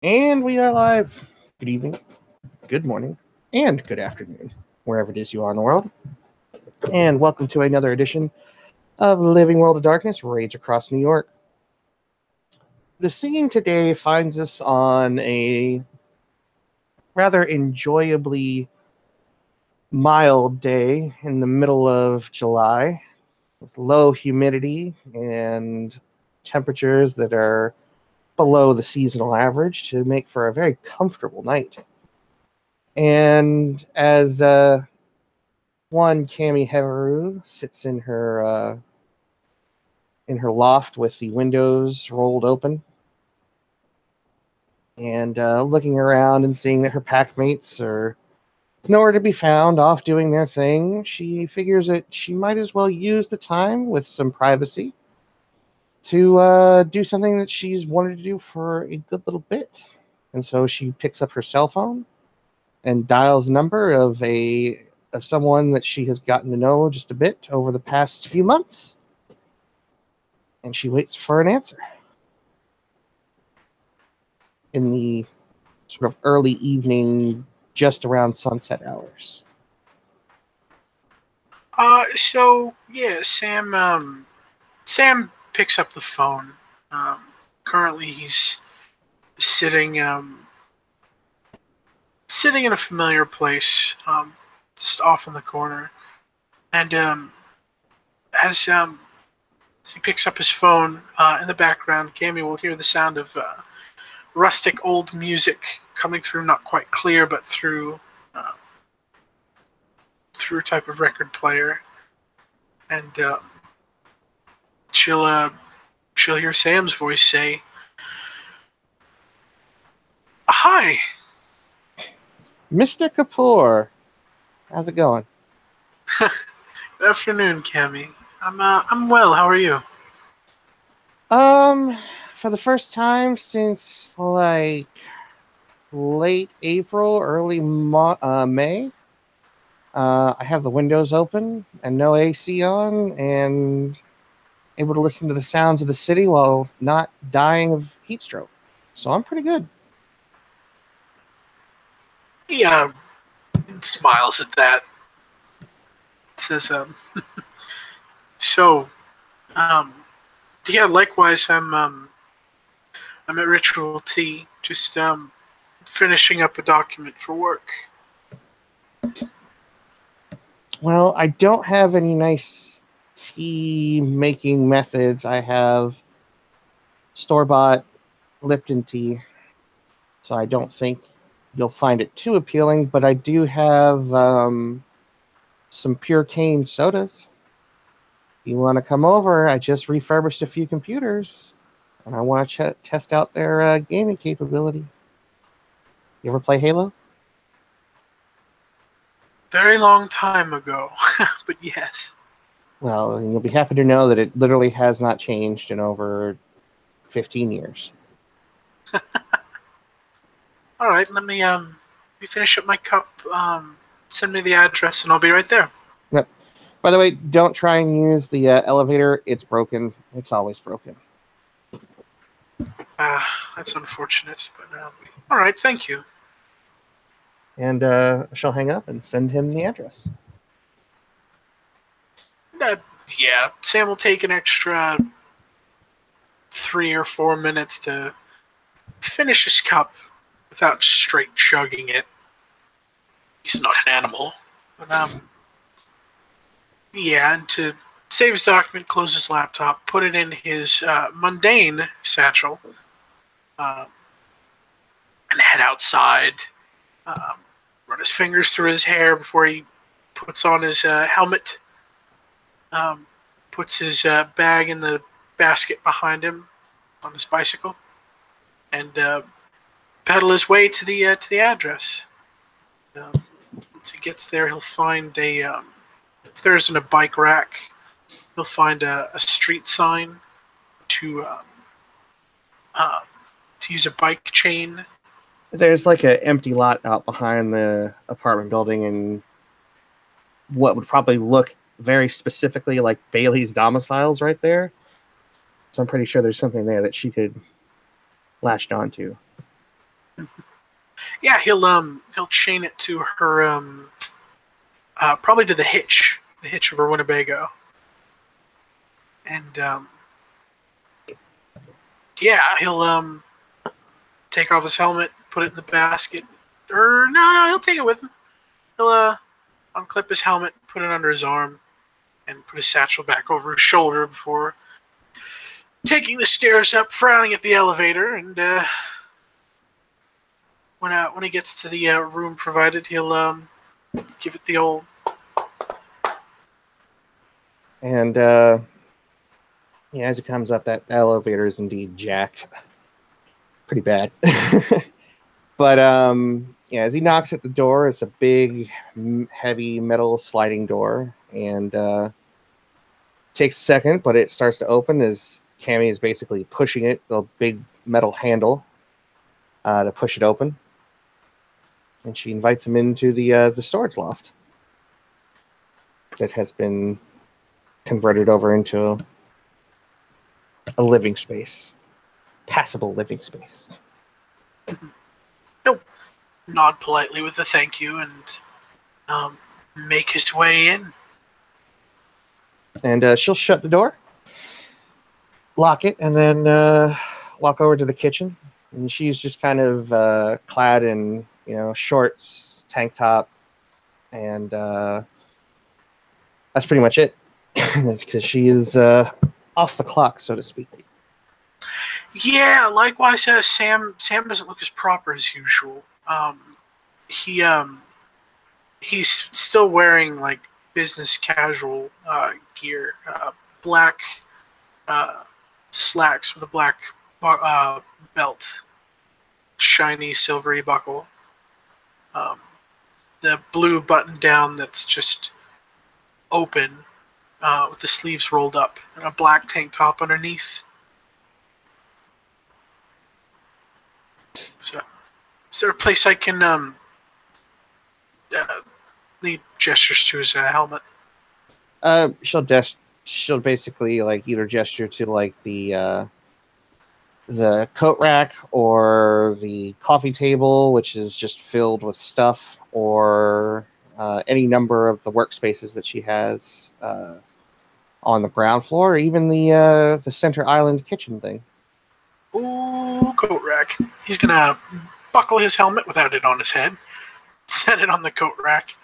And we are live. Good evening, good morning, and good afternoon, wherever it is you are in the world. And welcome to another edition of Living World of Darkness, Rage Across New York. The scene today finds us on a rather enjoyably mild day in the middle of July, with low humidity and temperatures that are below the seasonal average to make for a very comfortable night. And as one Cami Heveru sits in her loft with the windows rolled open and looking around and seeing that her packmates are nowhere to be found, off doing their thing. She figures that she might as well use the time with some privacy to do something that she's wanted to do for a good little bit. And so she picks up her cell phone and dials a number of someone that she has gotten to know just a bit over the past few months, and she waits for an answer in the sort of early evening, just around sunset hours. Sam picks up the phone. Um, Currently, he's sitting sitting in a familiar place, just off in the corner, and as he picks up his phone, in the background, Cammy will hear the sound of rustic old music coming through, not quite clear, but uh, through a type of record player, and she'll uh, she'll hear Sam's voice say, "Hi." Mr. Kapoor, how's it going? Good afternoon, Cammy. I'm well. How are you? Um, for the first time since like late April, May, I have the windows open and no AC on, and able to listen to the sounds of the city while not dying of heat stroke. So I'm pretty good. He smiles at that. Says, "So, um, yeah. Likewise, I'm at Ritual T, just finishing up a document for work." Well, I don't have any nice tea making methods. I have store bought Lipton tea, so I don't think you'll find it too appealing. But I do have some pure cane sodas. If you want to come over, I just refurbished a few computers, and I want to test out their gaming capability. You ever play Halo? Very long time ago, but yes. Well, you'll be happy to know that it literally has not changed in over 15 years. All right, let me finish up my cup. Send me the address, and I'll be right there. Yep. By the way, don't try and use the elevator. It's broken. It's always broken. Uh, that's unfortunate, but all right, thank you. And she'll hang up and send him the address. Uh, yeah, Sam will take an extra 3 or 4 minutes to finish his cup without straight chugging it. He's not an animal. But, yeah, and to save his document, close his laptop, put it in his mundane satchel, uh, and head outside. Um, Run his fingers through his hair before he puts on his helmet. Puts his bag in the basket behind him on his bicycle, and pedal his way to the address. Once he gets there, he'll find if there isn't a bike rack, he'll find a street sign to uh, to use a bike chain. There's like an empty lot out behind the apartment building, and what would probably look very specifically like Bailey's domiciles right there. So I'm pretty sure there's something there that she could latch onto. Yeah, he'll chain it to her probably to the hitch of her Winnebago, and yeah, he'll take off his helmet, put it in the basket, or no, he'll take it with him. He'll unclip his helmet, put it under his arm, and put his satchel back over his shoulder before taking the stairs up, frowning at the elevator, and when he gets to the room provided, he'll give it the old. And yeah, as it comes up, that elevator is indeed jacked, pretty bad. But yeah, as he knocks at the door, it's a big, heavy metal sliding door, and takes a second, but it starts to open as Cammy is basically pushing it, the big metal handle, to push it open. And she invites him into the storage loft that has been converted over into a living space, passable living space. He'll nod politely with a thank you and make his way in. And she'll shut the door, lock it, and then walk over to the kitchen. And she's just kind of clad in, shorts, tank top, and that's pretty much it. Because she is off the clock, so to speak. Yeah, likewise, Sam doesn't look as proper as usual. He's still wearing like business casual gear, black slacks with a black belt, shiny silvery buckle, the blue button down that's just open with the sleeves rolled up, and a black tank top underneath. So, is there a place I can lead gestures to his helmet? She'll basically like either gesture to like the coat rack or the coffee table, which is just filled with stuff, or any number of the workspaces that she has on the ground floor, or even the center island kitchen thing. Ooh, coat rack. He's gonna buckle his helmet without it on his head, set it on the coat rack,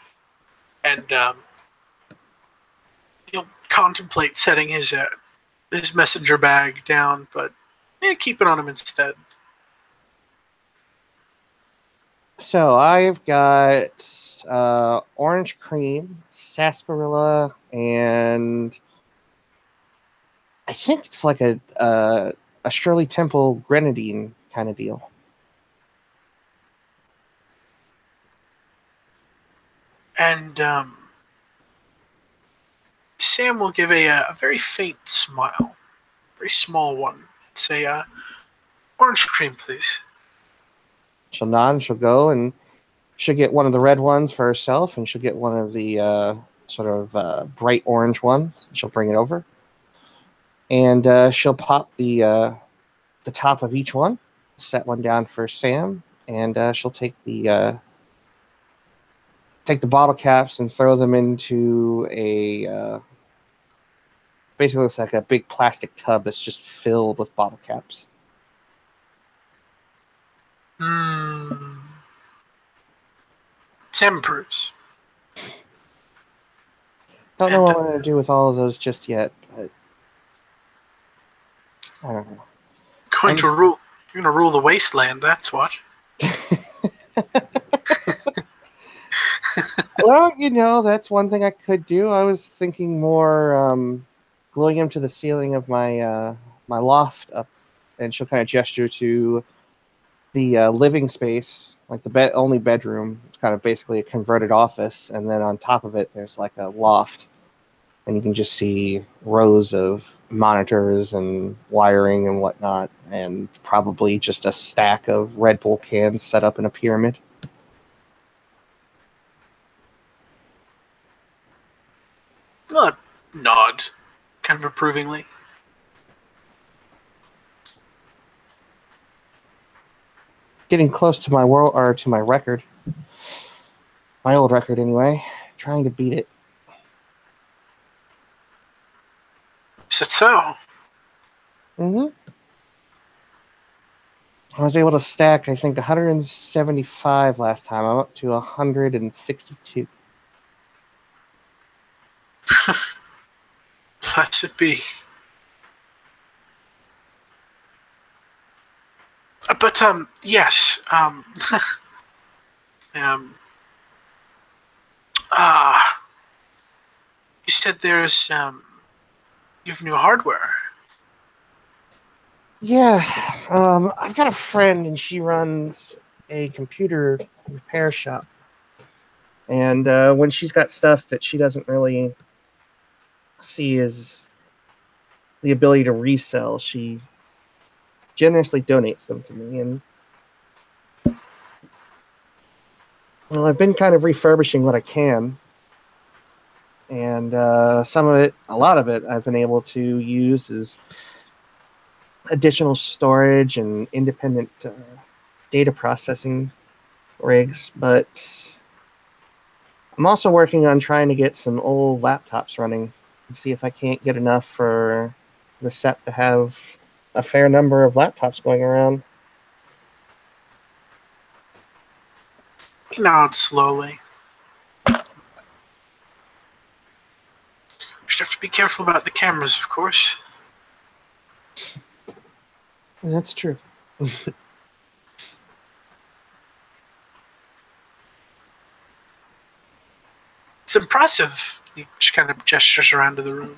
and he'll contemplate setting his messenger bag down, but keep it on him instead. So I've got orange cream, sarsaparilla, and I think it's like a Shirley Temple grenadine kind of deal. And Sam will give a very faint smile, very small one, and say, "Orange cream, please." She'll nod and she'll go, and she'll get one of the red ones for herself, and she'll get one of the sort of bright orange ones. She'll bring it over, and she'll pop the top of each one, set one down for Sam, and she'll take the bottle caps and throw them into a basically looks like a big plastic tub that's just filled with bottle caps. Sam approves. Don't know what I'm going to do with all of those just yet, but I don't know. You're going to rule the wasteland, that's what. Well, that's one thing I could do. I was thinking more gluing him to the ceiling of my my loft up, and she'll kind of gesture to the living space, like the only bedroom. It's kind of basically a converted office, and then on top of it, there's like a loft, and you can just see rows of monitors and wiring and whatnot, and probably just a stack of Red Bull cans set up in a pyramid. Nod, kind of approvingly. getting close to my world, or to my record. My old record, anyway. Trying to beat it. Is it so? Mm-hmm. I was able to stack, I think, 175 last time. I'm up to 162. Blessed be. But yes. Um. Ah. You said there's you have new hardware. Yeah, I've got a friend, and she runs a computer repair shop. And when she's got stuff that she doesn't really see as the ability to resell, she generously donates them to me. And well, I've been kind of refurbishing what I can, and some of it, a lot of it, I've been able to use as additional storage and independent data processing rigs. But I'm also working on trying to get some old laptops running and see if I can't get enough for the set to have a fair number of laptops going around. He nods slowly. Should have to be careful about the cameras, of course. That's true. It's impressive. He just kind of gestures around to the room.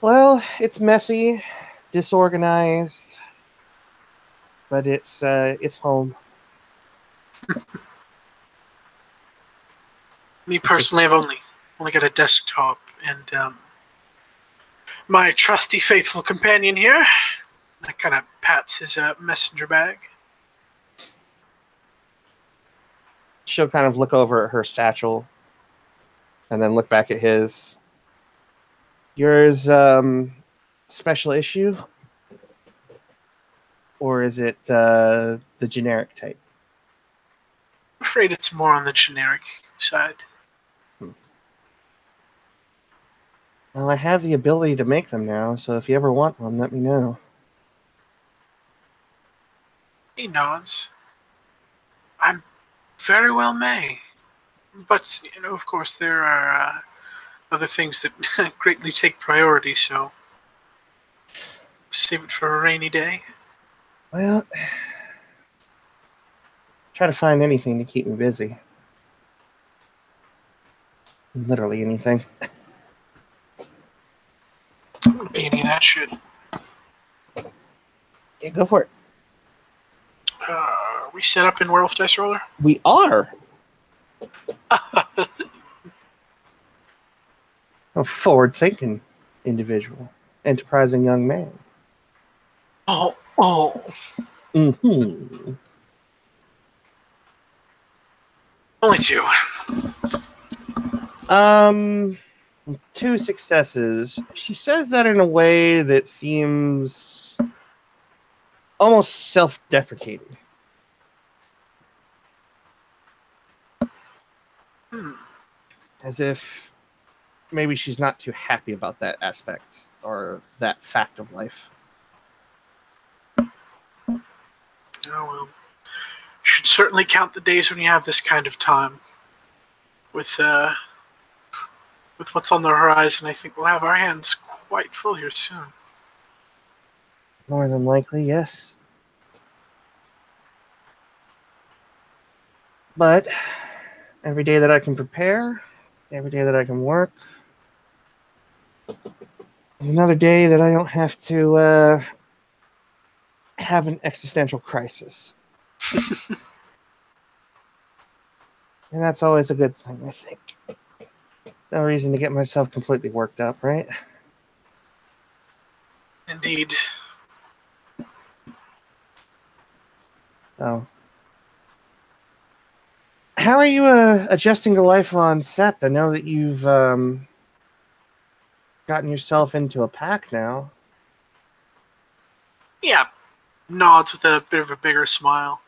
Well, it's messy, disorganized, but it's home. Me personally, I've only got a desktop and my trusty, faithful companion here. That kind of pats his messenger bag. She'll kind of look over at her satchel and then look back at his. Yours, special issue? Or is it the generic type? I'm afraid it's more on the generic side. Well, I have the ability to make them now, so if you ever want one, let me know. He nods. I'm very well may. But, of course, there are other things that greatly take priority, so save it for a rainy day. Well, try to find anything to keep me busy. Literally anything. Wouldn't be any of that shit. Yeah, go for it. We set up in Werewolf Dice Roller? We are. A forward-thinking individual. Enterprising young man. Oh. Mm-hmm. Only two. 2 successes. She says that in a way that seems almost self-deprecating. As if maybe she's not too happy about that aspect or that fact of life. Oh, well. You should certainly count the days when you have this kind of time. With what's on the horizon, I think we'll have our hands quite full here soon. More than likely, yes. But every day that I can prepare, every day that I can work, is another day that I don't have to have an existential crisis. And that's always a good thing, I think. No reason to get myself completely worked up, right? Indeed. So, how are you adjusting to life on set? I know that you've gotten yourself into a pack now. Yeah. nods with a bit of a bigger smile.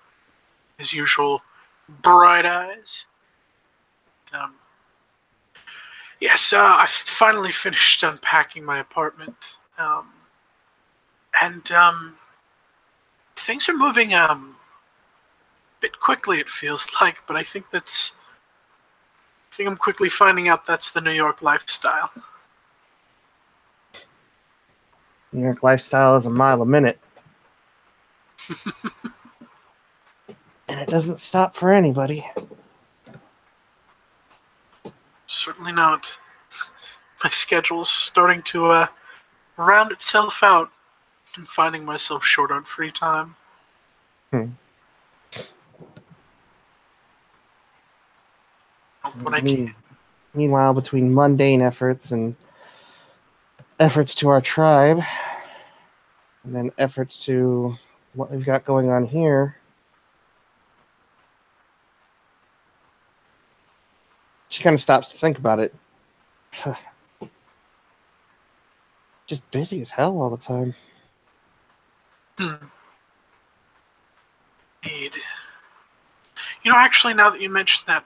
His usual bright eyes. Um, yes, I finally finished unpacking my apartment. And things are moving a bit quickly, it feels like, but I think I'm quickly finding out that's the New York lifestyle. New York lifestyle is a mile a minute. And it doesn't stop for anybody. Certainly not. My schedule's starting to round itself out. I'm finding myself short on free time. Hmm. When I can. Meanwhile, between mundane efforts and efforts to our tribe, and then efforts to what we've got going on here, she kind of stops to think about it. Just busy as hell all the time. Indeed. You know, actually, now that you mention that,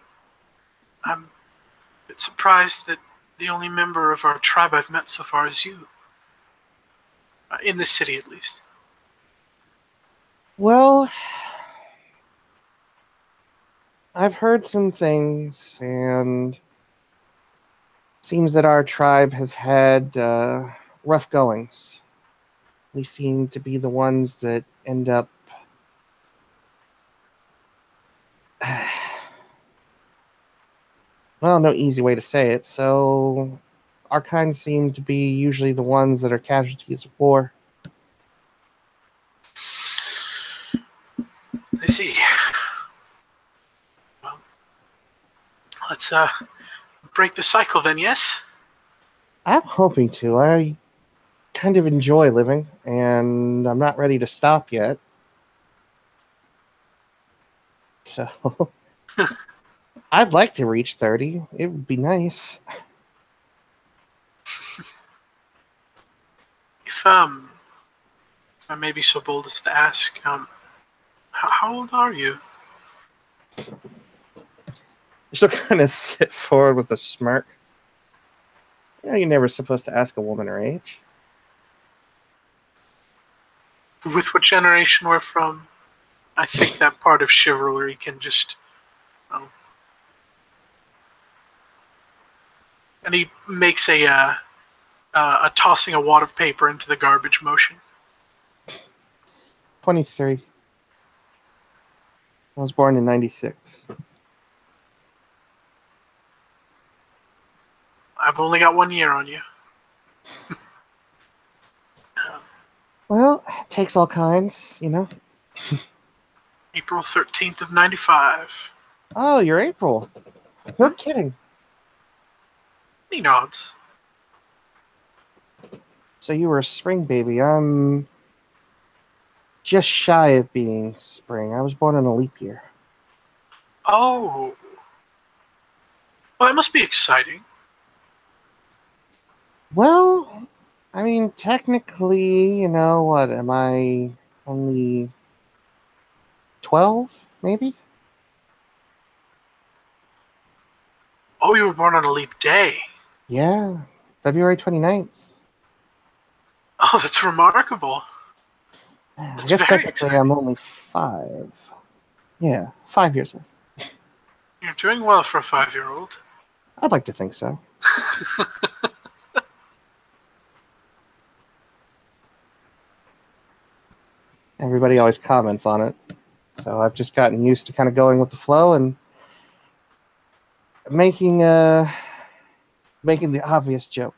I'm a bit surprised that the only member of our tribe I've met so far is you. In this city, at least. Well, I've heard some things, and seems that our tribe has had rough goings. We seem to be the ones that end up well, no easy way to say it. So our kind seem to be usually the ones that are casualties of war. I see. Well, let's break the cycle then, yes? I'm hoping to. I kind of enjoy living, and I'm not ready to stop yet. So I'd like to reach 30. It would be nice. If I may be so bold as to ask, how old are you? She'll kind of sit forward with a smirk. You know, you're never supposed to ask a woman her age. With what generation we're from, I think that part of chivalry can just. Well, and he makes a tossing a wad of paper into the garbage motion. 23. I was born in 96. I've only got 1 year on you. Well, it takes all kinds, you know. April 13th of 95. Oh, you're April. No kidding. He nods. So you were a spring baby. I'm just shy of being spring. I was born in a leap year. Oh. Well, that must be exciting. Well, I mean, technically, you know, what, am I only 12, maybe? Oh, you were born on a leap day. Yeah, February 29th. Oh, that's remarkable. I That's guess very technically exciting. I'm only 5. Yeah, 5 years old. You're doing well for a 5-year-old. I'd like to think so. Everybody always comments on it. So I've just gotten used to kind of going with the flow and making making the obvious joke.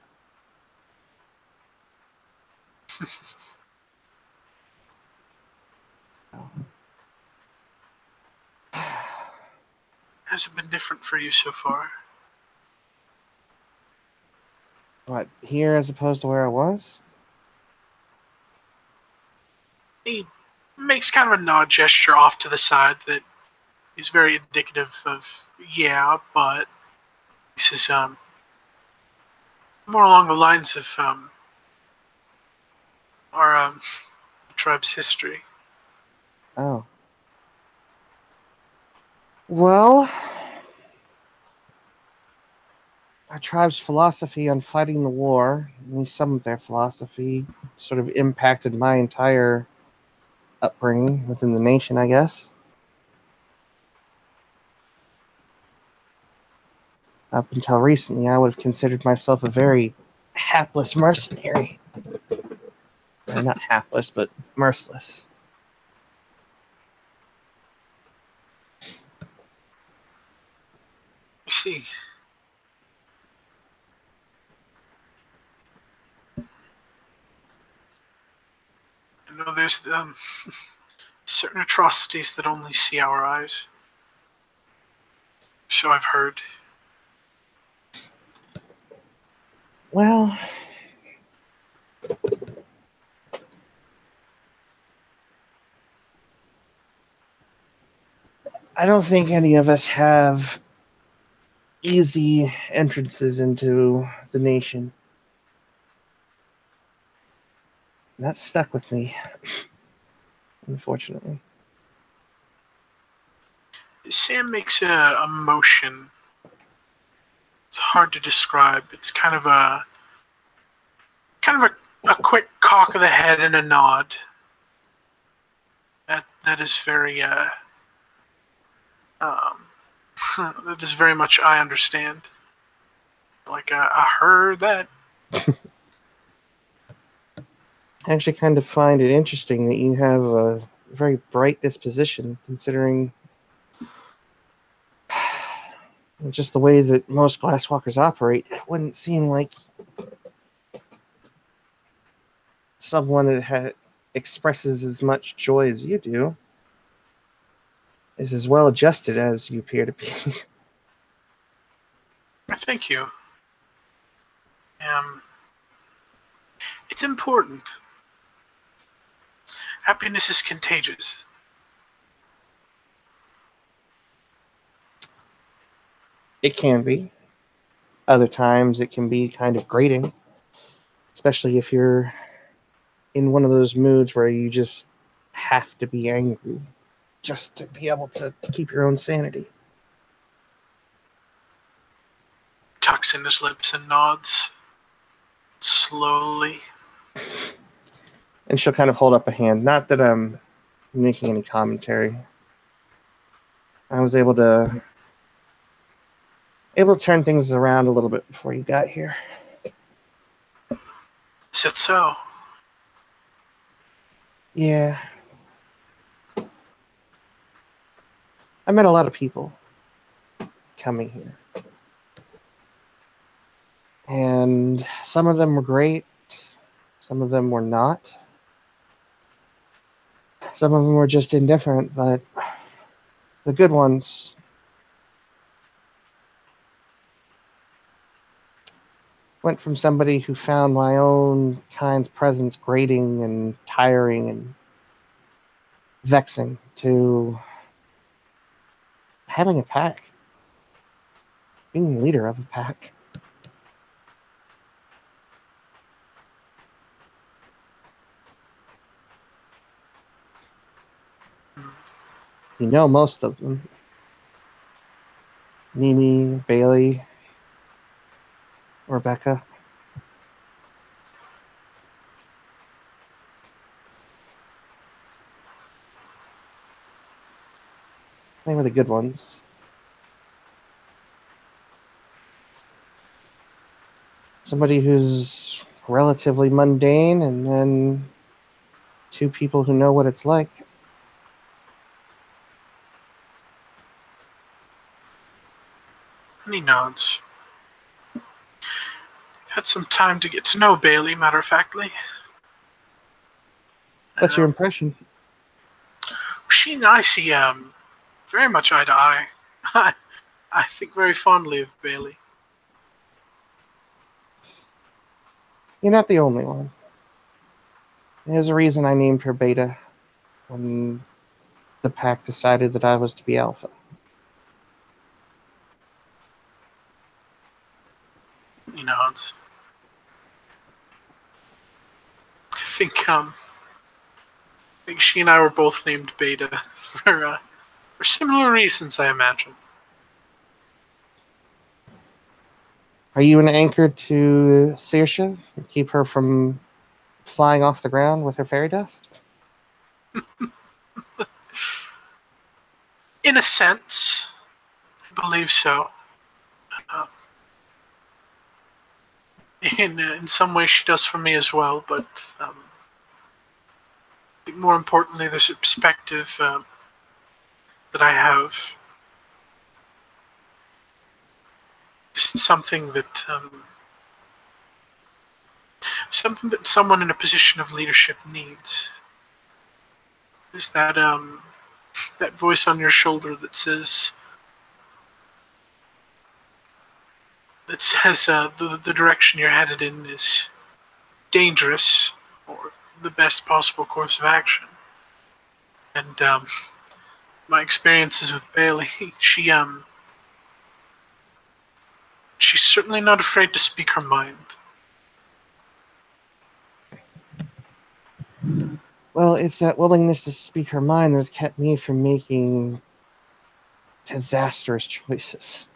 Has it been different for you so far? What, here as opposed to where I was? He makes kind of a nod gesture off to the side that is very indicative of, yeah, but he says, more along the lines of our tribe's history. Oh. Well, our tribe's philosophy on fighting the war, at least some of their philosophy, sort of impacted my entire upbringing within the nation, I guess. Up until recently, I would have considered myself a very hapless mercenary. Or not hapless, but mirthless. I see. I know there's certain atrocities that only see our eyes. So I've heard. Well, I don't think any of us have easy entrances into the nation. And that stuck with me, unfortunately. Sam makes a motion. It's hard to describe. It's kind of a quick cock of the head and a nod. That is very um, that is very much I understand. Like I heard that. I actually kind of find it interesting that you have a very bright disposition, considering just the way that most glasswalkers operate. It wouldn't seem like someone that expresses as much joy as you do is as well adjusted as you appear to be. Thank you. Um, it's important. Happiness is contagious. It can be. Other times it can be kind of grating, especially if you're in one of those moods where you just have to be angry just to be able to keep your own sanity. Tucks in his lips and nods slowly. And she'll kind of hold up a hand. Not that I'm making any commentary. I was able to turn things around a little bit before you got here. Is it so? Yeah. I met a lot of people coming here. And some of them were great, some of them were not. Some of them were just indifferent, but the good ones went from somebody who found my own kind's presence grating and tiring and vexing to having a pack, being the leader of a pack. You know most of them. Mimi, Bailey, Rebecca. They were the good ones. Somebody who's relatively mundane, and then two people who know what it's like. And he nods. Had some time to get to know Bailey, matter of factly. What's your impression? She and I see very much eye to eye. I think very fondly of Bailey. You're not the only one. There's a reason I named her Beta when the pack decided that I was to be Alpha. He nods. I think think she and I were both named Beta for similar reasons, I imagine. Are you an anchor to Saoirse? Keep her from flying off the ground with her fairy dust? In a sense, I believe so. Uh, in some ways, she does for me as well, but I think more importantly, there's a perspective that I have. Just something that someone in a position of leadership needs. Is that voice on your shoulder that says the direction you're headed in is dangerous, or the best possible course of action. And my experiences with Bailey, she's certainly not afraid to speak her mind. Well, it's that willingness to speak her mind that's kept me from making disastrous choices.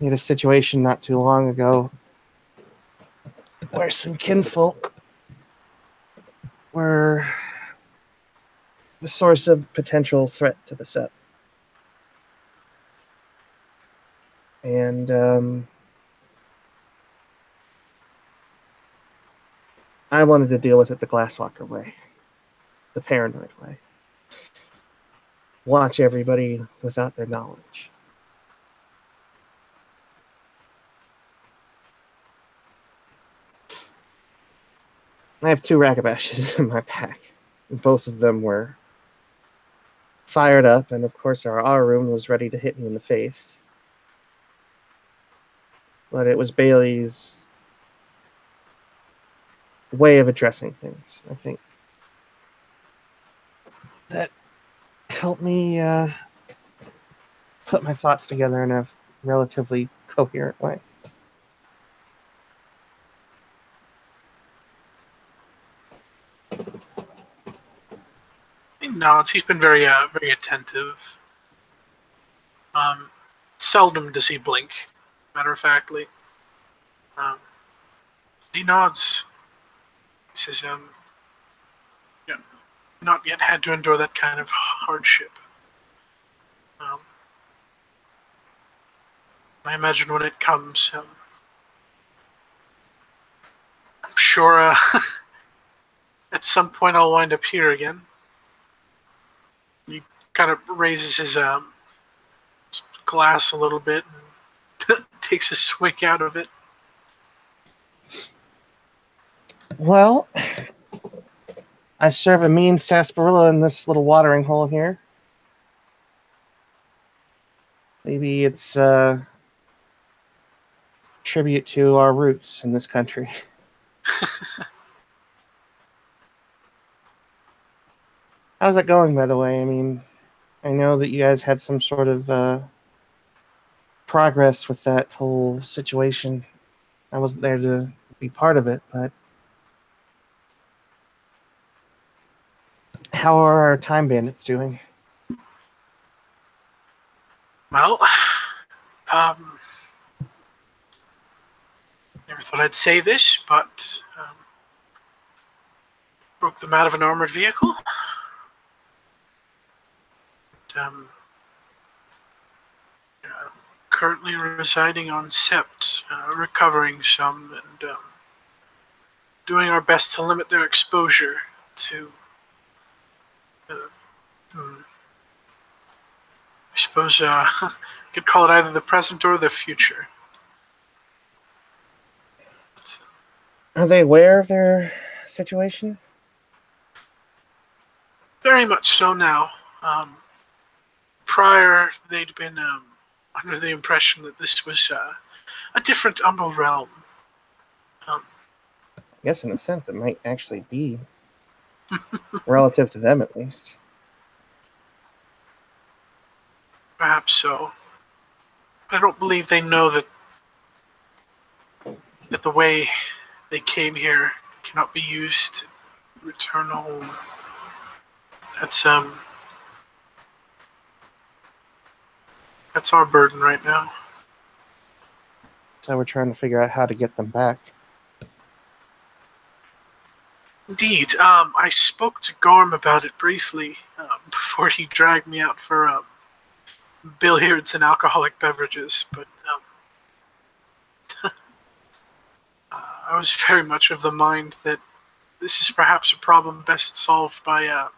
We had a situation not too long ago where some kinfolk were the source of potential threat to the set. And I wanted to deal with it the Glasswalker way, the paranoid way. Watch everybody without their knowledge. I have 2 Ragabashes in my pack. Both of them were fired up, and of course our R-room was ready to hit me in the face. But it was Bailey's way of addressing things, I think, that helped me put my thoughts together in a relatively coherent way. He nods. He's been very attentive. Seldom does he blink, matter of factly. He nods. He says, yeah, not yet had to endure that kind of hardship. I imagine when it comes, I'm sure at some point I'll wind up here again. He kind of raises his glass a little bit and takes a swig out of it. Well, I serve a mean sarsaparilla in this little watering hole here. Maybe it's a tribute to our roots in this country. How's it going, by the way? I mean, I know that you guys had some sort of progress with that whole situation. I wasn't there to be part of it, but how are our time bandits doing? Well, never thought I'd say this, but broke them out of an armored vehicle. Currently residing on Sept, recovering some, and doing our best to limit their exposure to, I suppose, you could call it either the present or the future. Are they aware of their situation? Very much so now. Prior, they'd been under the impression that this was a different Umbral realm. I guess in a sense it might actually be, relative to them at least. Perhaps so. I don't believe they know that the way they came here cannot be used to return home. That's our burden right now. So we're trying to figure out how to get them back. Indeed. I spoke to Garm about it briefly before he dragged me out for billiards and alcoholic beverages, but I was very much of the mind that this is perhaps a problem best solved by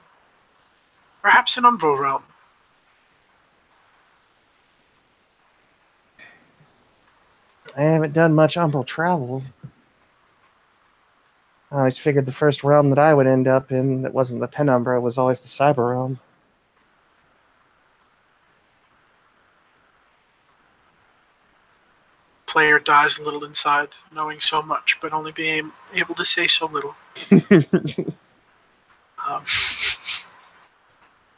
perhaps an Umbral realm. I haven't done much Umbral travel. I always figured the first realm that I would end up in that wasn't the Penumbra was always the Cyber realm. Player dies a little inside, knowing so much, but only being able to say so little. He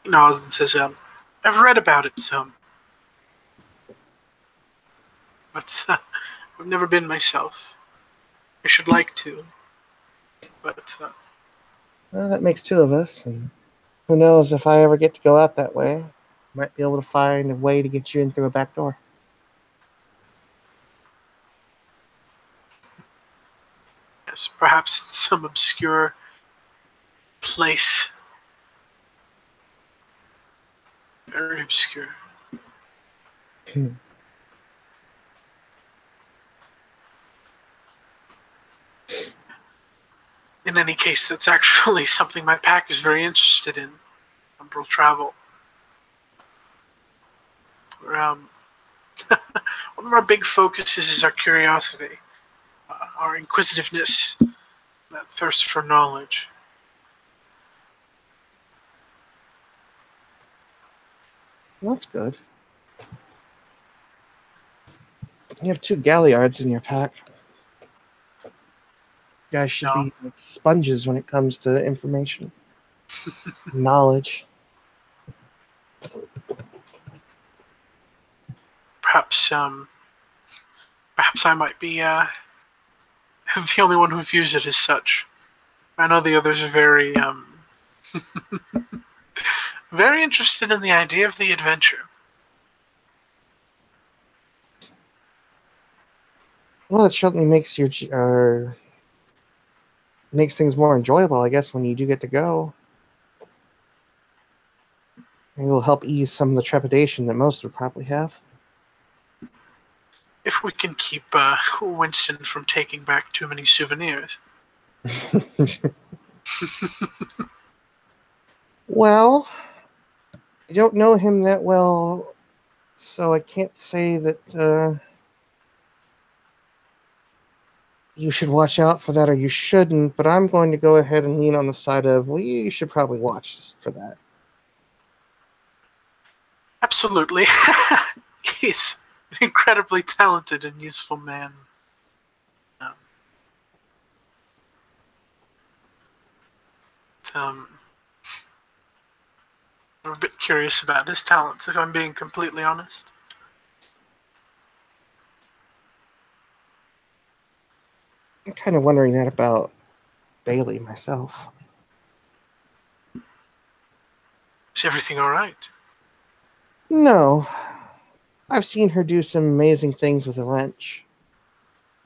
nods and says, I've read about it some, but I've never been myself. I should like to, but Well, that makes two of us, and who knows if I ever get to go out that way. Might be able to find a way to get you in through a back door. yes, perhaps in some obscure place. Very obscure. Hmm. In any case, that's actually something my pack is very interested in. Umbral travel. One of our big focuses is our curiosity, our inquisitiveness, that thirst for knowledge. That's good. You have 2 Galliards in your pack. You guys should be like sponges when it comes to information. Knowledge. Perhaps I might be the only one who views it as such. I know the others are very very interested in the idea of the adventure. Well, it certainly makes makes things more enjoyable, I guess, when you do get to go. It will help ease some of the trepidation that most would probably have. If we can keep Winston from taking back too many souvenirs. Well, I don't know him that well, so I can't say that you should watch out for that or you shouldn't, but I'm going to go ahead and lean on the side of, well, you should probably watch for that. Absolutely. He's an incredibly talented and useful man. I'm a bit curious about his talents, if I'm being completely honest. I'm kind of wondering that about Bailey myself. Is everything alright? No. I've seen her do some amazing things with a wrench.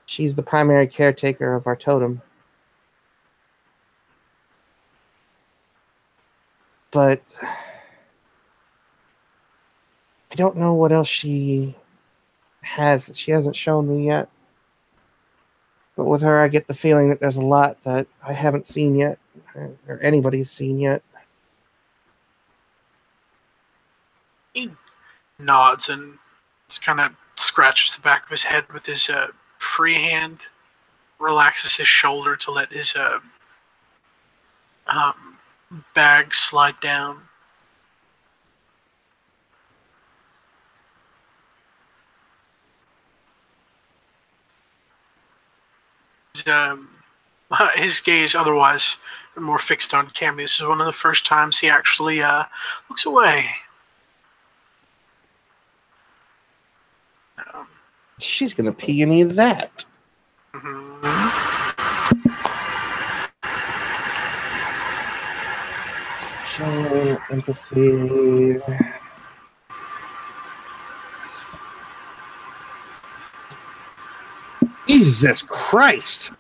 She's the primary caretaker of our totem. But I don't know what else she has that she hasn't shown me yet. But with her, I get the feeling that there's a lot that I haven't seen yet, or anybody's seen yet. He nods and just kind of scratches the back of his head with his free hand, relaxes his shoulder to let his bag slide down. His gaze otherwise more fixed on Cammy. This is one of the first times he actually looks away. She's gonna pee any of that. Showing empathy. Jesus Christ!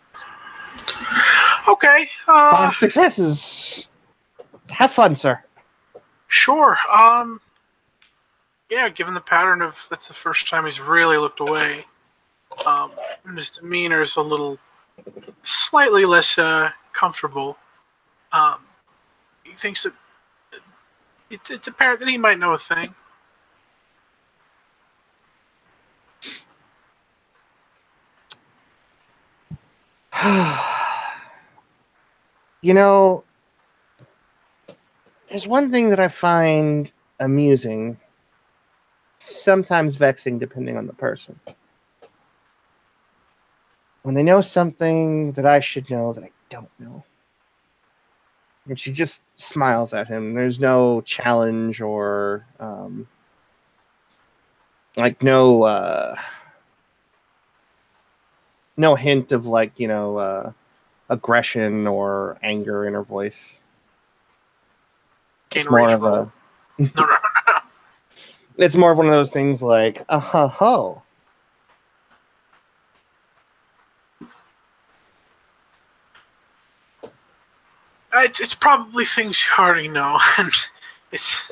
Okay. 5 successes. Have fun, sir. Sure. Yeah, given the pattern of that's the first time he's really looked away. And his demeanor is a little, slightly less comfortable. He thinks that it's apparent that he might know a thing. You know, there's one thing that I find amusing, sometimes vexing depending on the person. When they know something that I should know that I don't know. And she just smiles at him. There's no challenge or like no hint of aggression or anger in her voice. Gain It's more rage of roll. a No. it's more of one of those things like ho. It's probably things you already know, and it's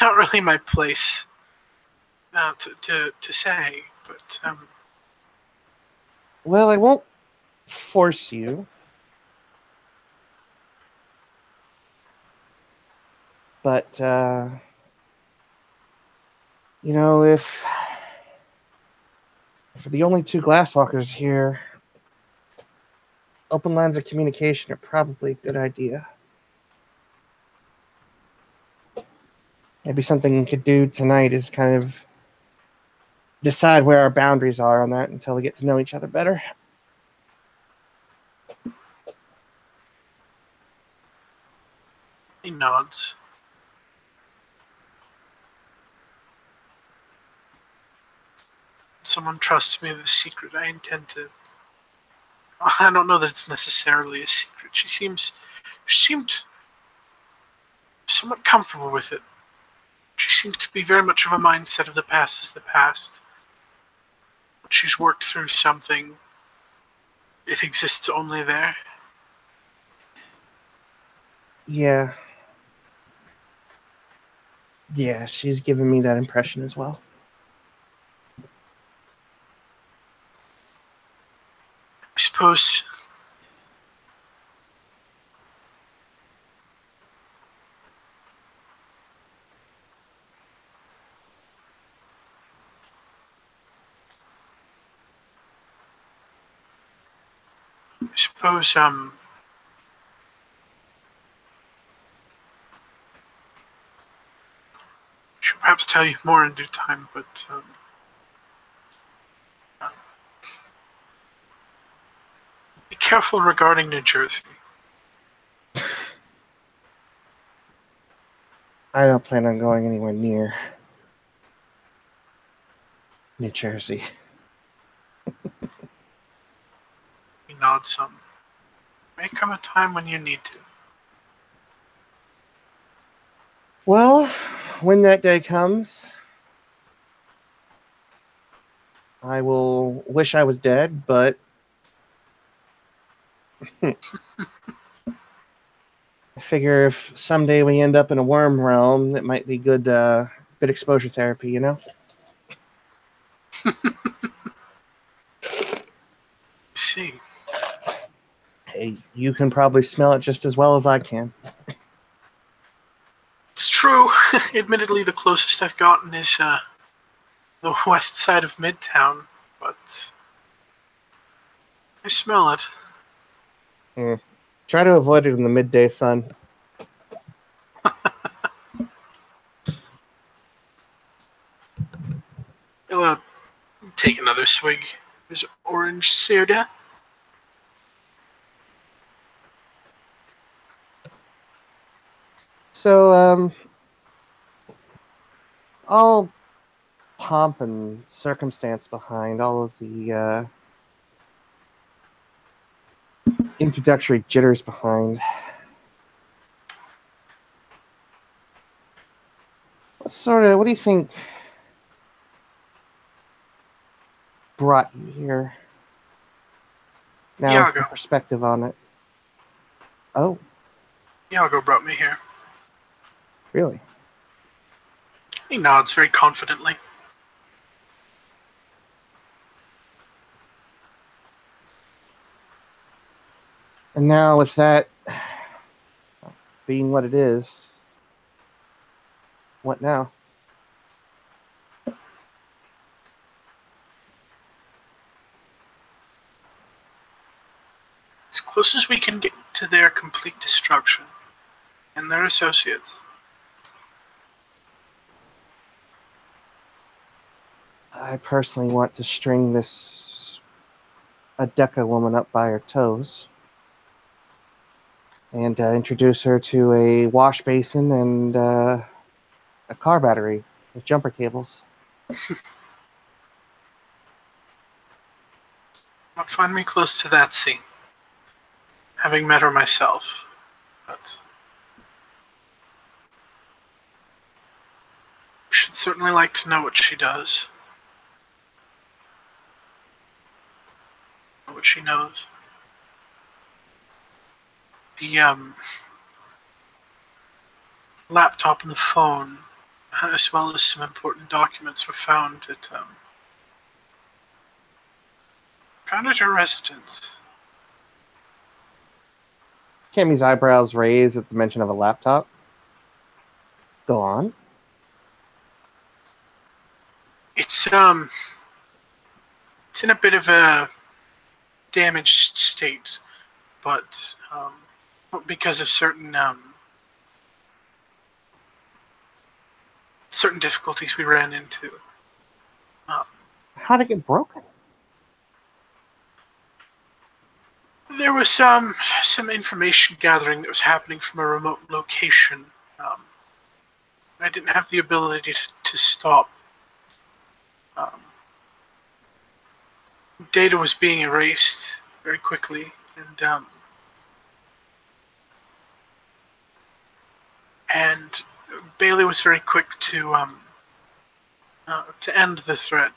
not really my place to say. But Well, I won't force you. But if for the only 2 Glasswalkers here, open lines of communication are probably a good idea. Maybe something we could do tonight is kind of decide where our boundaries are on that until we get to know each other better. he nods. Someone trusts me with a secret. I intend to. I don't know that it's necessarily a secret. She seemed somewhat comfortable with it. She seems to be very much of a mindset of the past is the past. When she's worked through something, it exists only there. Yeah. Yeah, she's given me that impression as well. I suppose she'll perhaps tell you more in due time, but be careful regarding New Jersey. I don't plan on going anywhere near New Jersey. He nods some. May come a time when you need to. Well, when that day comes, I will wish I was dead, but I figure if someday we end up in a worm realm, it might be good exposure therapy, you know? See. Hey, you can probably smell it just as well as I can. It's true. Admittedly, the closest I've gotten is the west side of Midtown, but I smell it. Try to avoid it in the midday sun. He'll take another swig of his orange soda. So, I'll pomp and circumstance behind, all of the introductory jitters behind. What do you think brought you here? Now, some perspective on it. Oh. Iago brought me here. Really? He nods very confidently. And now, with that being what it is, what now? As close as we can get to their complete destruction and their associates. I personally want to string this Adeka woman up by her toes and introduce her to a wash basin and a car battery with jumper cables. Not find me close to that scene, having met her myself, but should certainly like to know what she does, what she knows. The laptop and the phone, as well as some important documents, were found at her residence. Cammy's eyebrows raised at the mention of a laptop. Go on. It's in a bit of a damaged state, but because of certain difficulties we ran into. How'd it get broken? There was some information gathering that was happening from a remote location. I didn't have the ability to stop. Data was being erased very quickly, and Bailey was very quick to end the threat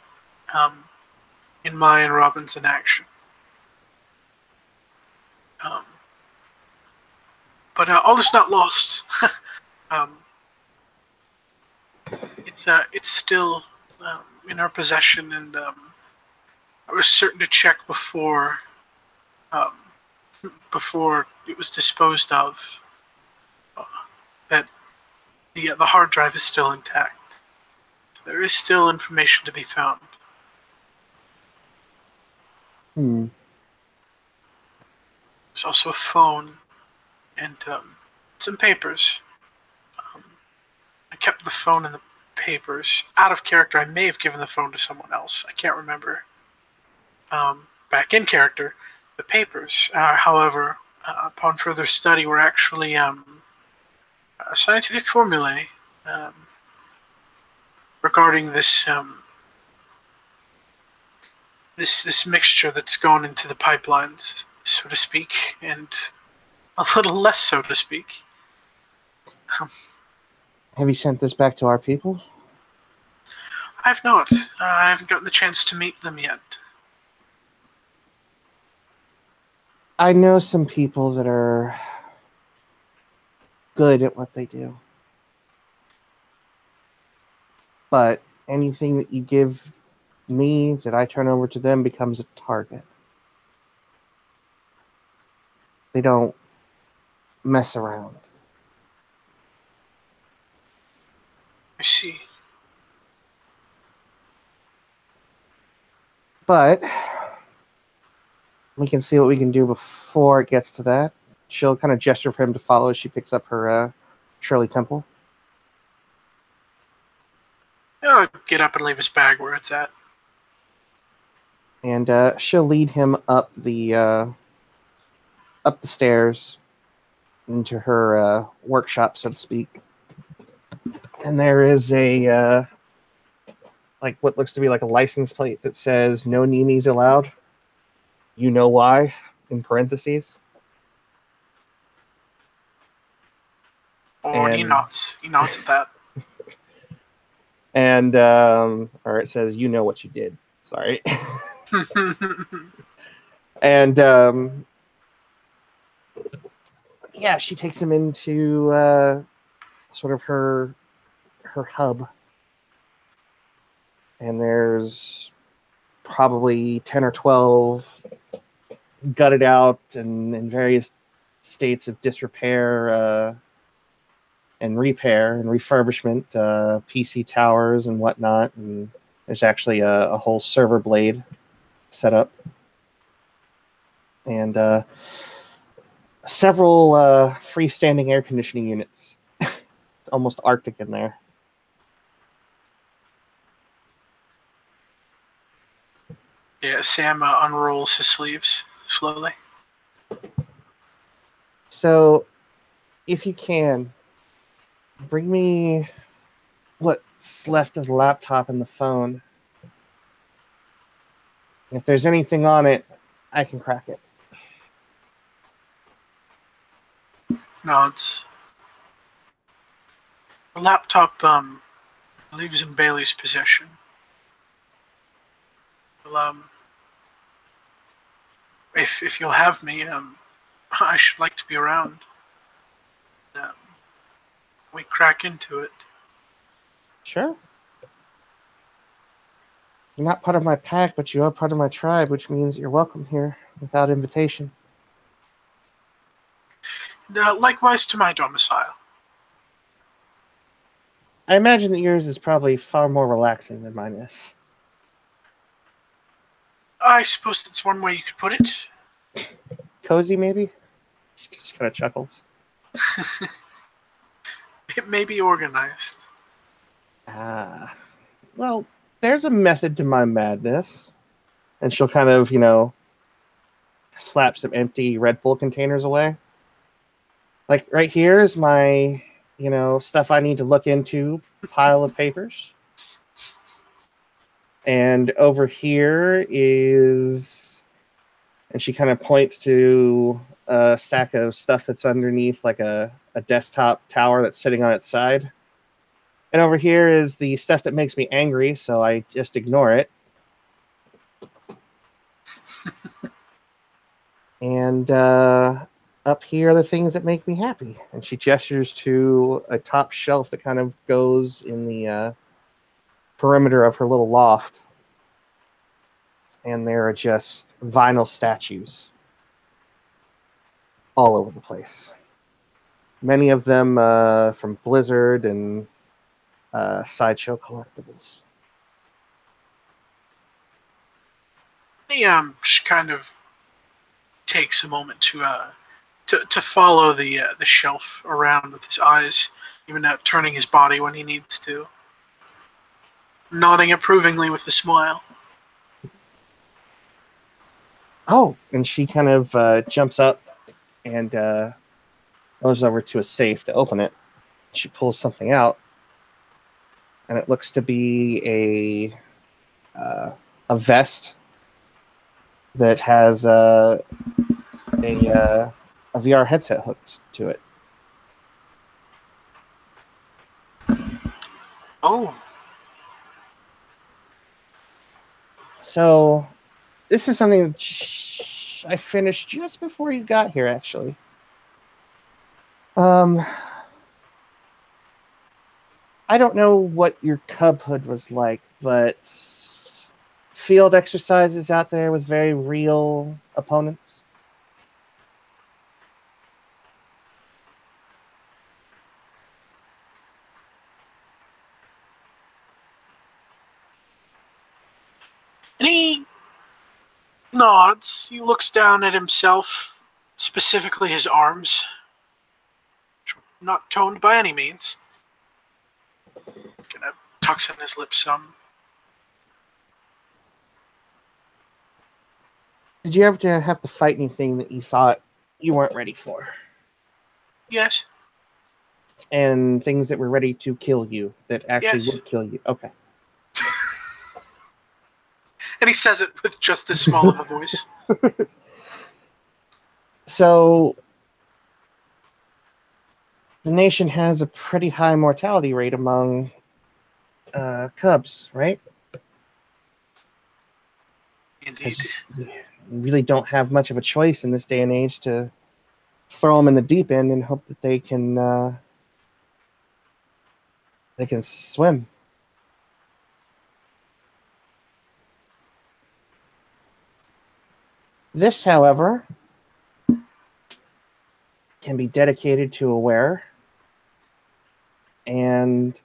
in my and Robin's inaction. But all is not lost. It's still in our possession, and I was certain to check before it was disposed of that the hard drive is still intact. There is still information to be found. There's also a phone and some papers. I kept the phone and the papers. Out of character, I may have given the phone to someone else. I can't remember. Back in character, the papers, however, upon further study, were actually scientific formulae regarding this this mixture that's gone into the pipelines, so to speak, and a little less, so to speak. Have you sent this back to our people? I've not. I haven't gotten the chance to meet them yet. I know some people that are good at what they do. But anything that you give me that I turn over to them becomes a target. They don't mess around. I see. But we can see what we can do before it gets to that. She'll kind of gesture for him to follow as she picks up her Shirley Temple. I'll get up and leave his bag where it's at. And she'll lead him up the stairs into her workshop, so to speak. And there is a like what looks to be like a license plate that says "No Nemies allowed." You know why? In parentheses. Or he And nods. He nods at that. and or it says "You know what you did." Sorry. And yeah, she takes him into sort of her hub, and there's probably 10 or 12 gutted out and in various states of disrepair and repair and refurbishment PC towers and whatnot. And there's actually a whole server blade set up, and several freestanding air conditioning units. It's almost Arctic in there. Yeah, Sam unrolls his sleeves slowly. So, if you can, bring me what's left of the laptop and the phone. If there's anything on it, I can crack it. Nods. The laptop leaves in Bailey's possession. Well, if you'll have me, I should like to be around. Um, we crack into it. Sure. You're not part of my pack, but you are part of my tribe, which means you're welcome here without invitation. Likewise to my domicile. I imagine that yours is probably far more relaxing than mine is. I suppose that's one way you could put it. Cozy, maybe? She just kind of chuckles. It may be organized. Ah. Well, there's a method to my madness. And she'll kind of, slap some empty Red Bull containers away. Like, right here is my, stuff I need to look into pile of papers. And over here is, and she kind of points to a stack of stuff that's underneath like a desktop tower that's sitting on its side. And over here is the stuff that makes me angry, so I just ignore it. And up here are the things that make me happy. And she gestures to a top shelf that kind of goes in the perimeter of her little loft. And there are just vinyl statues all over the place. Many of them from Blizzard and Sideshow Collectibles. He just kind of takes a moment to follow the shelf around with his eyes, even turning his body when he needs to, nodding approvingly with a smile. Oh, and she kind of jumps up and goes over to a safe to open it. She pulls something out, and it looks to be a vest that has a VR headset hooked to it. Oh. So this is something that I finished just before you got here, actually. I don't know what your cubhood was like, but field exercises out there with very real opponents. And he nods. He looks down at himself, specifically his arms. Not toned by any means. Kind of tucks in his lips some. Did you ever have to fight anything that you thought you weren't ready for? Yes. And things that were ready to kill you, that actually Yes. would kill you? Okay. And he says it with just as small of a voice. So, the nation has a pretty high mortality rate among cubs, right? Indeed. Because you really don't have much of a choice in this day and age to throw them in the deep end and hope that they can swim. This, however, can be dedicated to a wearer, and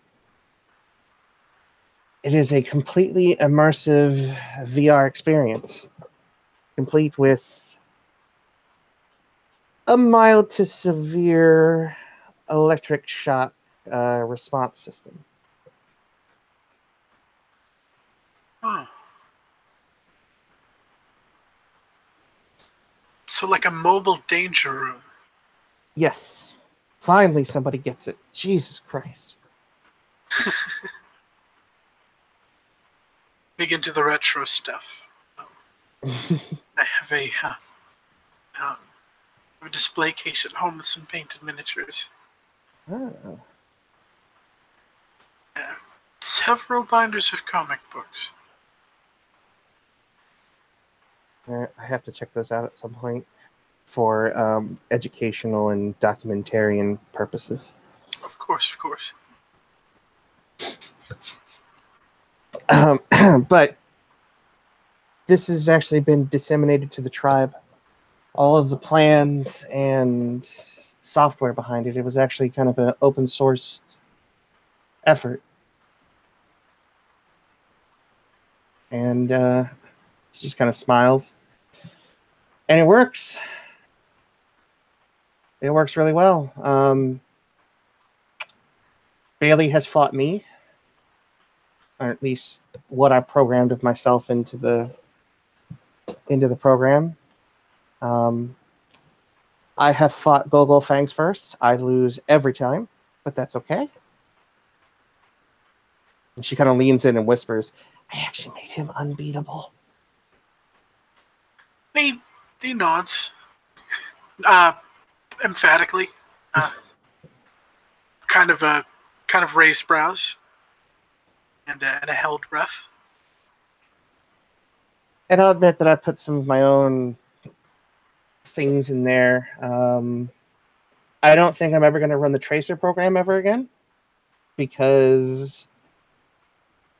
it is a completely immersive VR experience, complete with a mild to severe electric shock response system. Oh. So like a mobile danger room. Yes. Finally somebody gets it. Jesus Christ. Big into the retro stuff. I have a display case at home with some painted miniatures. Oh. Several binders of comic books. I have to check those out at some point for educational and documentarian purposes. Of course, of course. But this has actually been disseminated to the tribe. All of the plans and software behind it. It was actually kind of an open source effort. And she just kind of smiles. And it works. It works really well. Bailey has fought me, or at least what I programmed of myself into the program. I have fought Gogol Fangs first. I lose every time, but that's okay. And she kind of leans in and whispers, I actually made him unbeatable. He nods. Emphatically. Kind of raised brows. And a held breath. And I'll admit that I put some of my own things in there. I don't think I'm ever going to run the tracer program ever again, because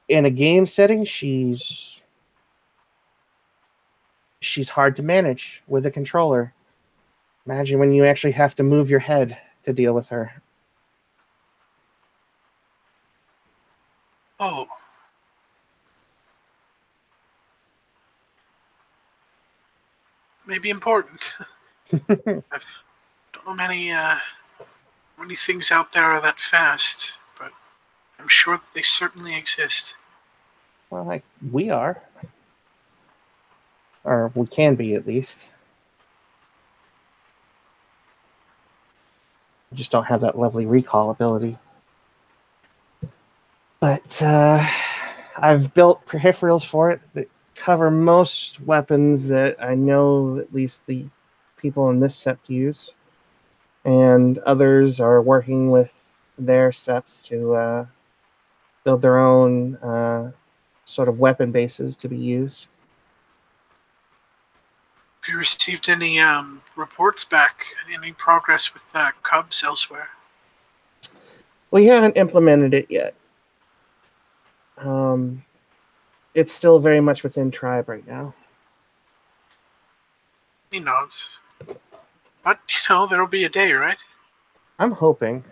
in a game setting, she's hard to manage with a controller. Imagine when you actually have to move your head to deal with her. Oh. Maybe important. I don't know many things out there are that fast, but I'm sure that they certainly exist. Well, like we are. Or we can be, at least. We just don't have that lovely recall ability. But I've built peripherals for it that cover most weapons that I know at least the people in this sept use. And others are working with their septs to build their own sort of weapon bases to be used. Have you received any reports back? Any progress with Cubs elsewhere? We haven't implemented it yet. It's still very much within tribe right now. He nods. But, there'll be a day, right? I'm hoping.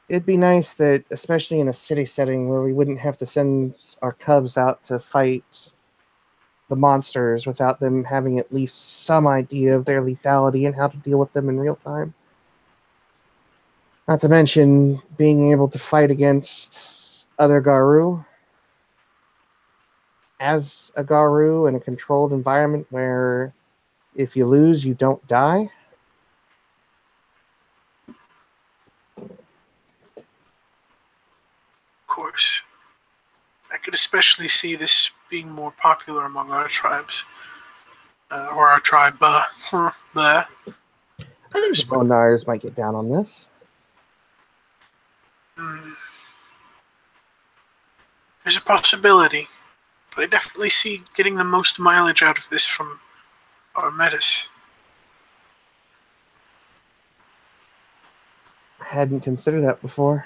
It'd be nice that, especially in a city setting where we wouldn't have to send our cubs out to fight the monsters without them having at least some idea of their lethality and how to deal with them in real time. Not to mention being able to fight against other Garou as a Garou in a controlled environment where if you lose, you don't die. Of course. I could especially see this being more popular among our tribes. Or our tribe, bleh. I think the Bonars might get down on this. There's a possibility, but I definitely see getting the most mileage out of this from our Metis. I hadn't considered that before.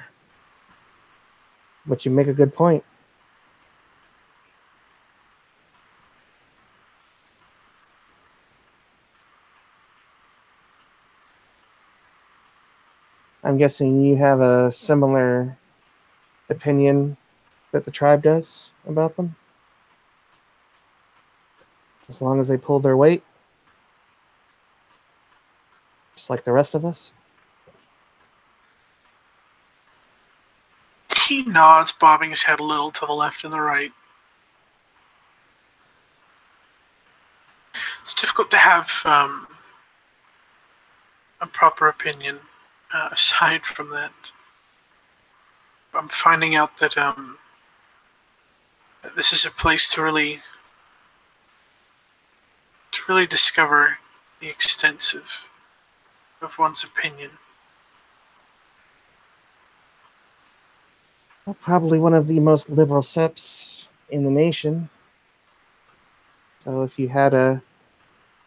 But you make a good point. I'm guessing you have a similar opinion that the tribe does about them? As long as they pull their weight? Just like the rest of us? He nods, bobbing his head a little to the left and the right. It's difficult to have a proper opinion aside from that. I'm finding out that this is a place to really discover the extent of one's opinion. Well, probably one of the most liberal septs in the nation. So if you had a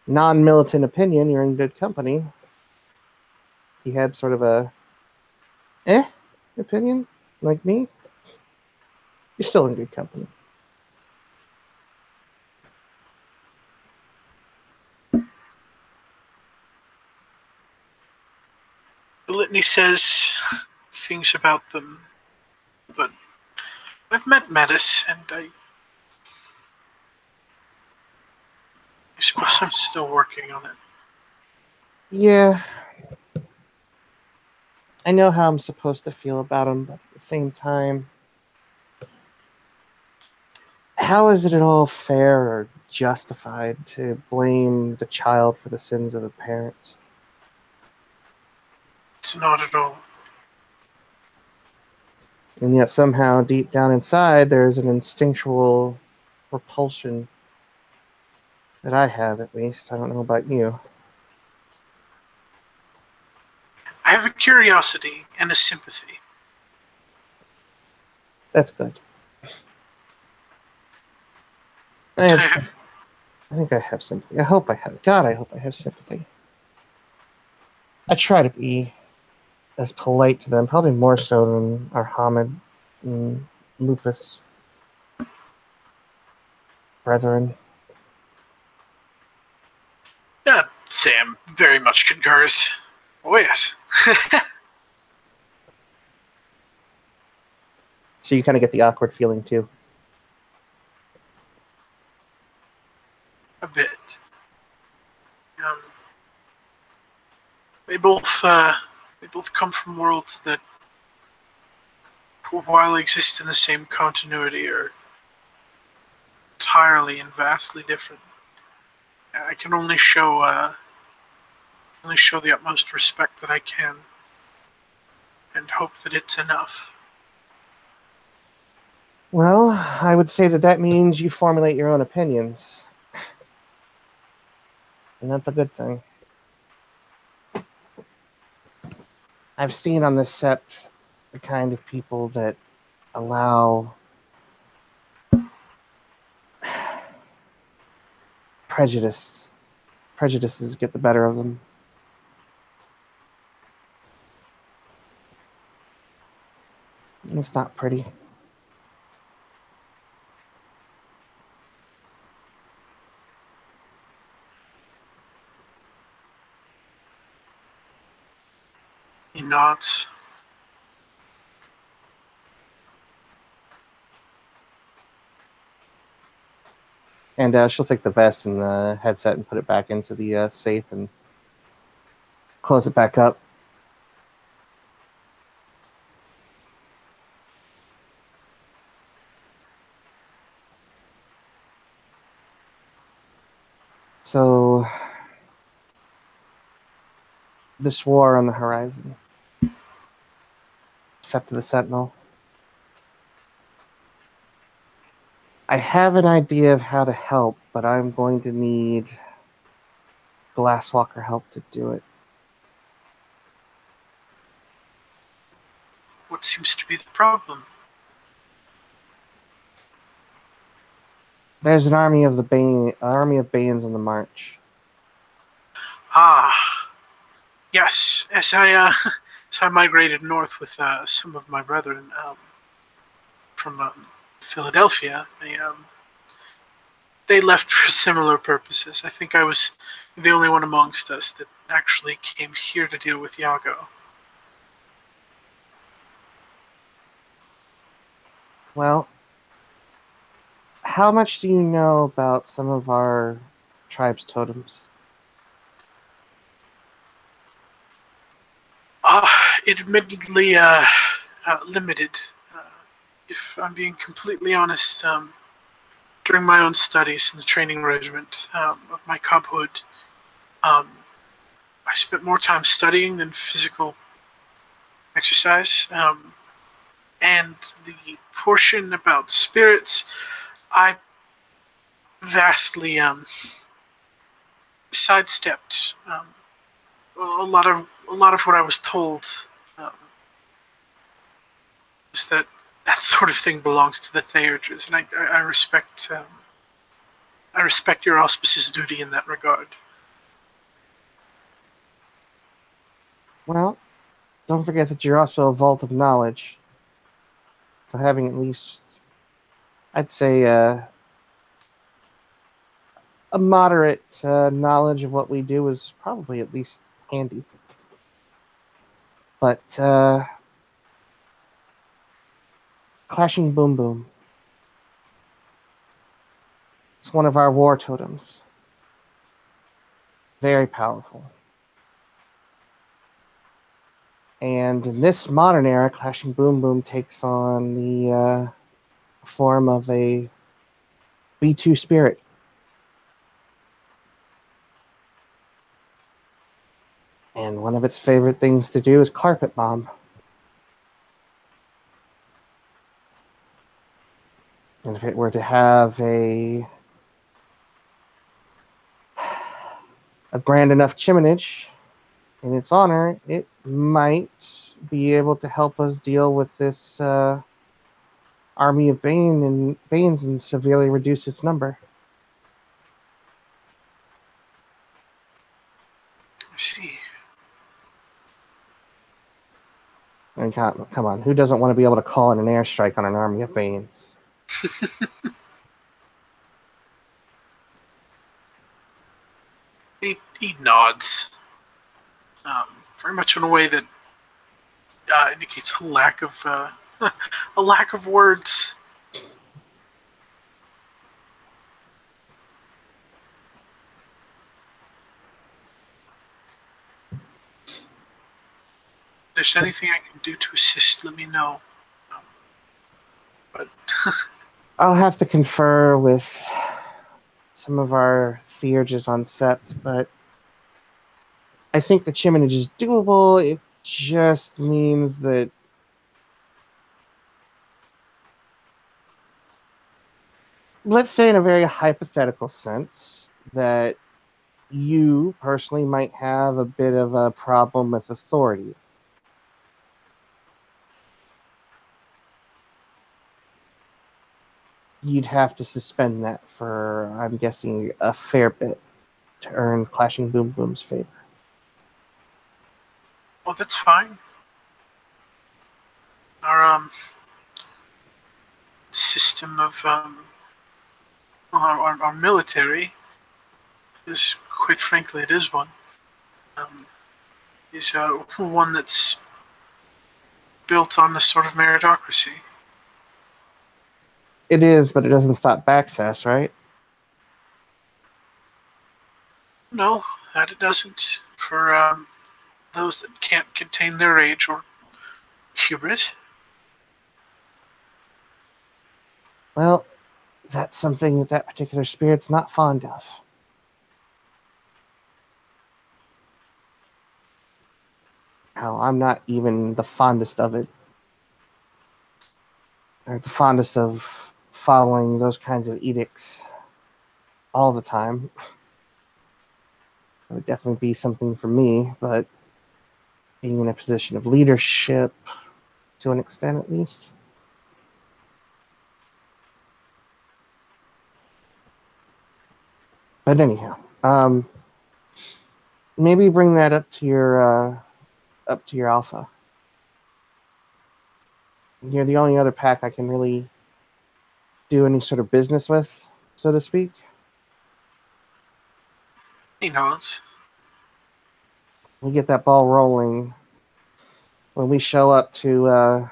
non-militant opinion, you're in good company. If you had sort of a opinion, like me, you're still in good company. The litany says things about them, but I've met Metis, and I suppose I'm still working on it. Yeah. I know how I'm supposed to feel about him, but at the same time, how is it at all fair or justified to blame the child for the sins of the parents? It's not at all. And yet somehow deep down inside there's an instinctual repulsion that I have, at least. I don't know about you. I have a curiosity and a sympathy. That's good. I think I have sympathy. I hope I have. God, I hope I have sympathy. I try to be as polite to them, probably more so than our Hamid and Lupus brethren. Sam very much concurs. Oh, yes. So you kind of get the awkward feeling, too. A bit. They both come from worlds that, while exist in the same continuity, are entirely and vastly different. I can only show the utmost respect that I can, and hope that it's enough. Well, I would say that means you formulate your own opinions. And that's a good thing. I've seen on this set the kind of people that allow prejudices get the better of them. And it's not pretty. He nods. And she'll take the vest and the headset and put it back into the safe and close it back up. So, this war on the horizon. Except to the Sentinel. I have an idea of how to help, but I'm going to need Glasswalker help to do it. What seems to be the problem? There's an army of Banes on the march. Ah, yes. As I migrated north with some of my brethren from Philadelphia, they left for similar purposes. I think I was the only one amongst us that actually came here to deal with Yago. Well, how much do you know about some of our tribe's totems? Uh, Admittedly limited. Uh, if I'm being completely honest, during my own studies in the training regiment of my cubhood, um, I spent more time studying than physical exercise. And the portion about spirits, I vastly sidestepped. A lot of what I was told um, is that that sort of thing belongs to the Theurges, and I respect your auspices duty in that regard. Well, don't forget that you're also a vault of knowledge. So having at least, I'd say, a moderate knowledge of what we do is probably at least handy. But Clashing Boom Boom, it's one of our war totems. Very powerful. And in this modern era, Clashing Boom Boom takes on the form of a B2 spirit. And one of its favorite things to do is carpet bomb. And if it were to have a grand enough chiminage in its honor, it might be able to help us deal with this army of Banes and severely reduce its number. I see. I mean, come on, who doesn't want to be able to call in an airstrike on an army of Banes? He nods, very much in a way that indicates a lack of a lack of words. If there's anything I can do to assist, let me know. But I'll have to confer with some of our theurges on Sept, but I think the chiminage is doable. It just means that let's say in a very hypothetical sense that you personally might have a bit of a problem with authority. You'd have to suspend that for, I'm guessing, a fair bit to earn Clashing Boom Boom's favor. well, that's fine. Our system of our military is, quite frankly, it is one. Is one that's built on a sort of meritocracy. It is, but it doesn't stop Backsass, right? No, that it doesn't. For those that can't contain their rage or hubris. Well, that's something that that particular spirit's not fond of. Hell, I'm not even the fondest of it. Or the fondest of following those kinds of edicts all the time. It would definitely be something for me, but being in a position of leadership, to an extent at least. But anyhow, maybe bring that up to your alpha. You're the only other pack I can really do any sort of business with, so to speak. He knows. We get that ball rolling when we show up to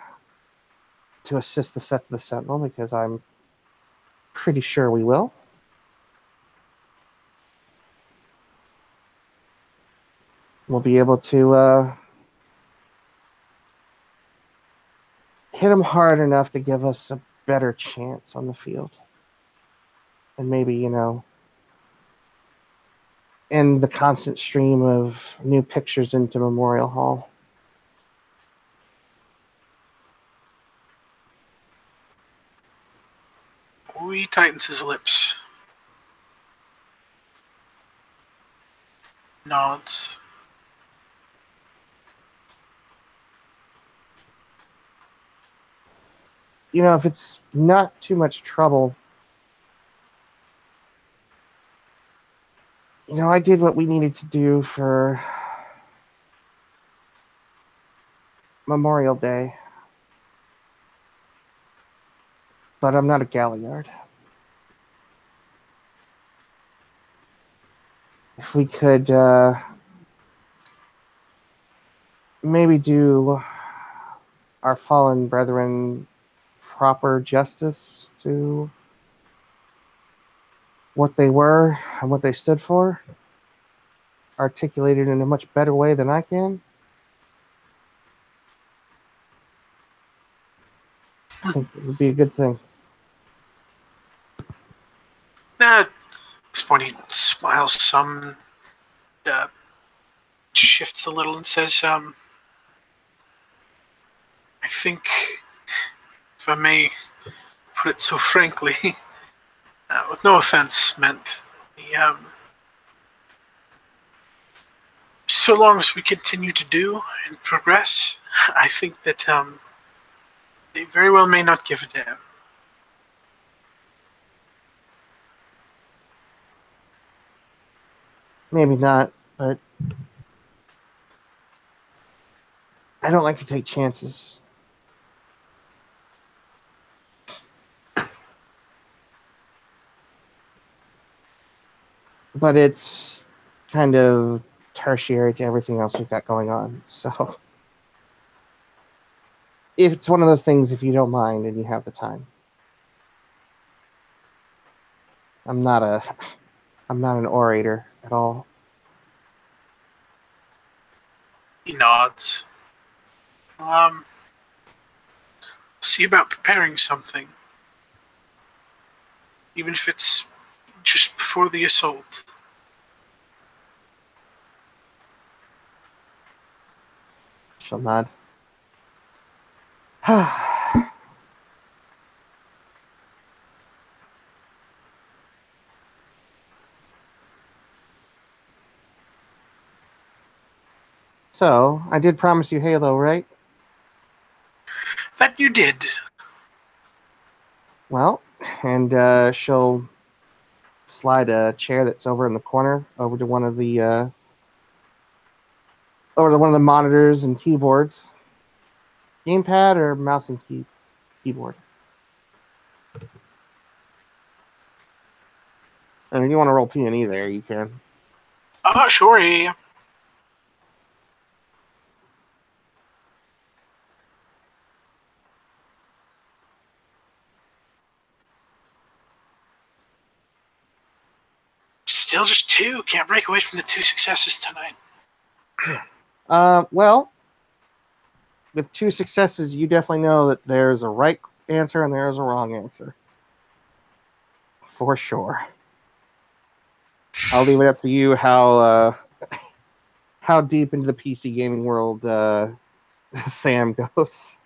assist the set to the Sentinel, because I'm pretty sure we will. We'll be able to hit them hard enough to give us a better chance on the field. And maybe, end the constant stream of new pictures into Memorial Hall. He tightens his lips. Nods. If it's not too much trouble, I did what we needed to do for Memorial Day. But I'm not a galliard. If we could maybe do our fallen brethren proper justice to what they were and what they stood for, articulated in a much better way than I can, I think it would be a good thing. At this point, he smiles some, shifts a little, and says, I think, if I may put it so frankly, with no offense meant, so long as we continue to do and progress, I think that they very well may not give a damn. Maybe not, but I don't like to take chances. But it's kind of tertiary to everything else we've got going on. So if it's one of those things, if you don't mind and you have the time. I'm not an orator at all. He nods. See about preparing something. Even if it's just before the assault. She'll nod. So, I did promise you Halo, right? That you did. Well, and she'll slide a chair that's over in the corner over to one of the monitors and keyboards. Gamepad or mouse and keyboard? And if you want to roll P&E there, you can. Sure, yeah. Still just 2. Can't break away from the 2 successes tonight. Well, with 2 successes, you definitely know that there's a right answer and there's a wrong answer. For sure. I'll leave it up to you how deep into the PC gaming world Sam goes.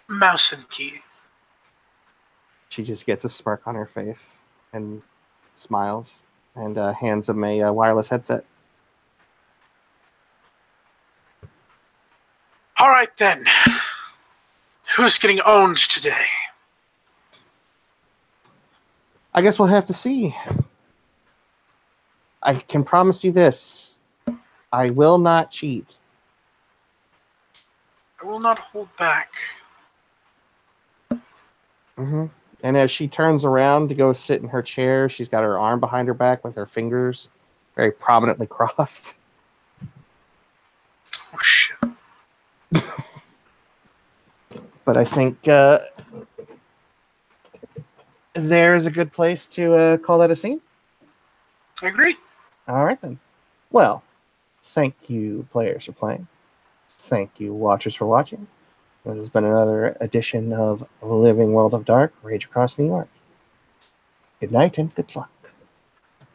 Mouse and key. She just gets a smirk on her face and smiles and hands him a wireless headset. All right, then. Who's getting owned today? I guess we'll have to see. I can promise you this. I will not cheat. I will not hold back. Mm-hmm. And as she turns around to go sit in her chair, she's got her arm behind her back with her fingers very prominently crossed. Oh, shit. But I think there is a good place to call that a scene. I agree. All right, then. Well, thank you, players, for playing. Thank you, watchers, for watching. This has been another edition of Living World of Dark, Rage Across New York. Good night and good luck.